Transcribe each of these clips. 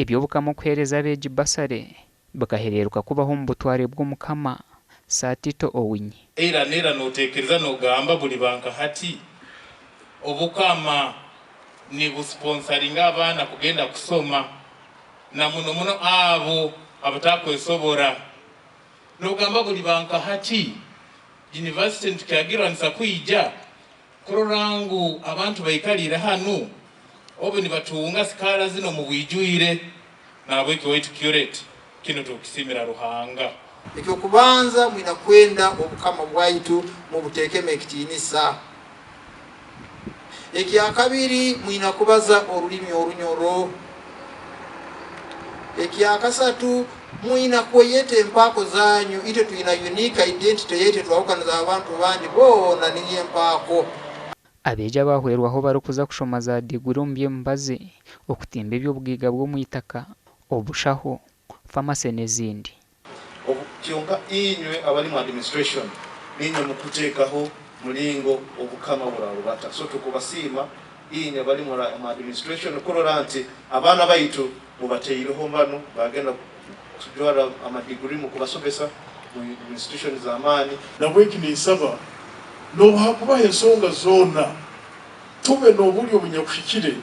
ibyo Obukama kuhereza abeegi basare bakahereruka kubaho mu butware bw'Omukama Satito Owinyi. Era nera notekereza nogamba buli banka hati Obukama ni busponsoringa abana kugenda kusoma na muno muno abo abatakwesobora. Nogamba buli banka hati Yunivasite ntukagiranisa kwijja kurorangu abantu bayikalira hanu obo ni batunga sikala zino mu bwijwire nabwe kiwaitu curate kino tukisimira Ruhanga. Ekyo kubanza mwina kwenda Obukama bwaitu mu butekeme ekitiinisa. Ekyakabiri mwina kubaza olulimi olunyoro. Ekyakasatu mwina kweyeta empaako zanyu. Ite tuyina unique identity yete twawukaniza abantu bandi boona niyo empaako. Abeegi abahwerwaho barikuza kushoma za diguri omu by'emibazi okutimba eby'obugiiga bw'omwitaka obushaho famasi n'ezindi. Kyonka inywe abali mu administration ninywe mukuteekaho mulingo Obukama burabata. So tukubasiima inywe abali mu administration kurora nti abaana baitu mubateireho mbano bagenda kujwara amadiguri mu kubasomesa mu institution za amaani. Nabweki nisaba nobuhakuba ensonga zoona tube n'obuli obunyakushikire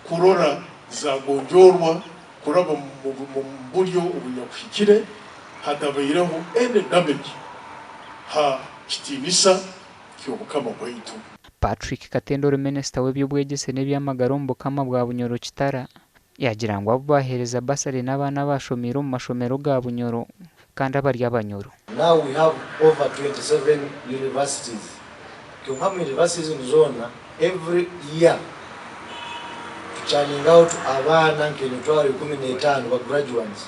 kurora zagonjorwa kuraba mu bulyo obunyakushikire hatabayireho ene damage ha kitiinisa ky'Obukama bwaitu. Patrick Katendoro Minisita w'ebyobwegyese n'ebyamagara omu Bukama bwa Bunyoro Kitara yagira ngu abo bahereza basare n'abaana bashomire omu mashomero ga Bunyoro kandi abari abanyoro. Now we have over 27 universities. Kyonka mu universities zona every year churning out abaana nk'emitwalo 15 ba graduates.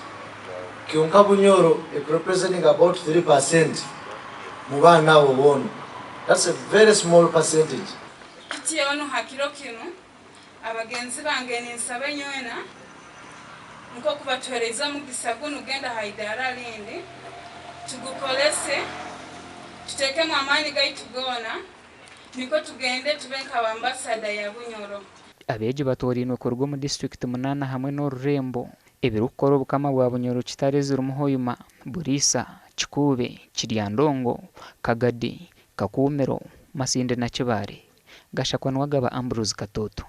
Kyonka Bunyoro representing about 3% mu baana abo boona. That's a very small percentage. Kiti ono hakiro kino abagenzi bange ninsaba nywena nko kubatwereza mu gisago nugenda haidara lindi tugukolese tuteke mu amaani gaitu gona niko tugende tubenka abambasada ya Bunyoro. Abeegi batorinwe kurwa mu district 8 hamwe n'Orurembo ebirukora Obukama bwa Bunyoro Kitara zirimu Hoima, Burisa, Kikube, Kiryandongo, Kagadi, Kakumero, Masinde na Kibare. Gashakwa nwagaba Ambrose Katoto.